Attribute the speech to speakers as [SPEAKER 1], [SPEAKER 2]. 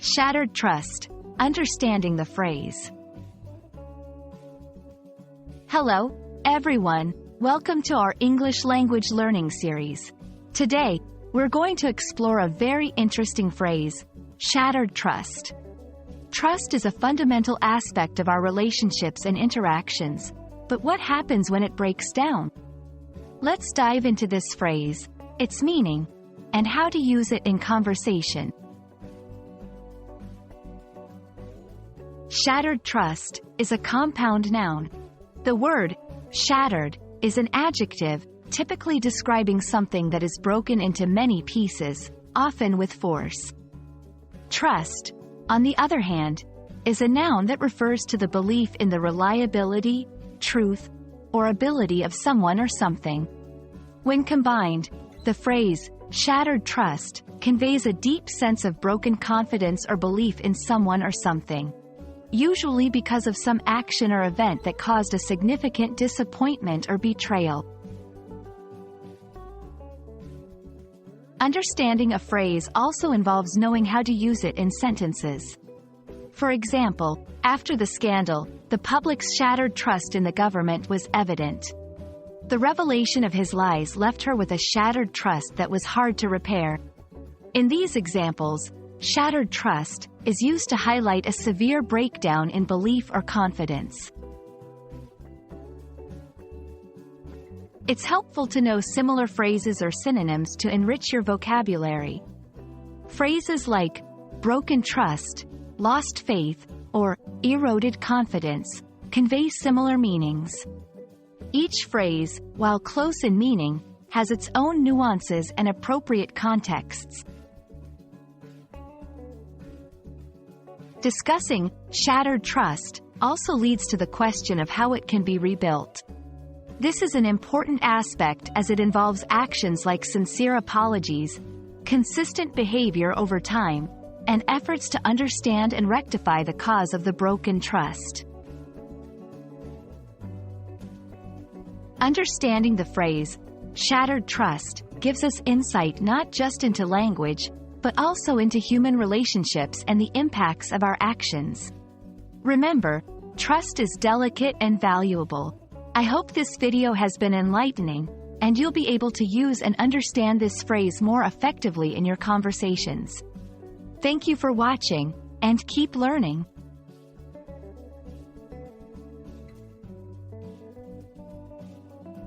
[SPEAKER 1] Shattered trust. Understanding the phrase. Hello, everyone. Welcome to our English language learning series. Today, we're going to explore a very interesting phrase, shattered trust. Trust is a fundamental aspect of our relationships and interactions, but what happens when it breaks down? Let's dive into this phrase, its meaning, and how to use it in conversation. Shattered trust is a compound noun. The word shattered is an adjective, typically describing something that is broken into many pieces, often with force. Trust, on the other hand, is a noun that refers to the belief in the reliability, truth, or ability of someone or something. When combined, the phrase shattered trust conveys a deep sense of broken confidence or belief in someone or something, usually because of some action or event that caused a significant disappointment or betrayal. Understanding a phrase also involves knowing how to use it in sentences. For example, after the scandal, the public's shattered trust in the government was evident. The revelation of his lies left her with a shattered trust that was hard to repair. In these examples, shattered trust is used to highlight a severe breakdown in belief or confidence. It's helpful to know similar phrases or synonyms to enrich your vocabulary. Phrases like broken trust, lost faith, or eroded confidence convey similar meanings. Each phrase, while close in meaning, has its own nuances and appropriate contexts. Discussing shattered trust also leads to the question of how it can be rebuilt. This is an important aspect as it involves actions like sincere apologies, consistent behavior over time, and efforts to understand and rectify the cause of the broken trust. Understanding the phrase, shattered trust, gives us insight not just into language, but also into human relationships and the impacts of our actions. Remember, trust is delicate and valuable. I hope this video has been enlightening, and you'll be able to use and understand this phrase more effectively in your conversations. Thank you for watching, and keep learning.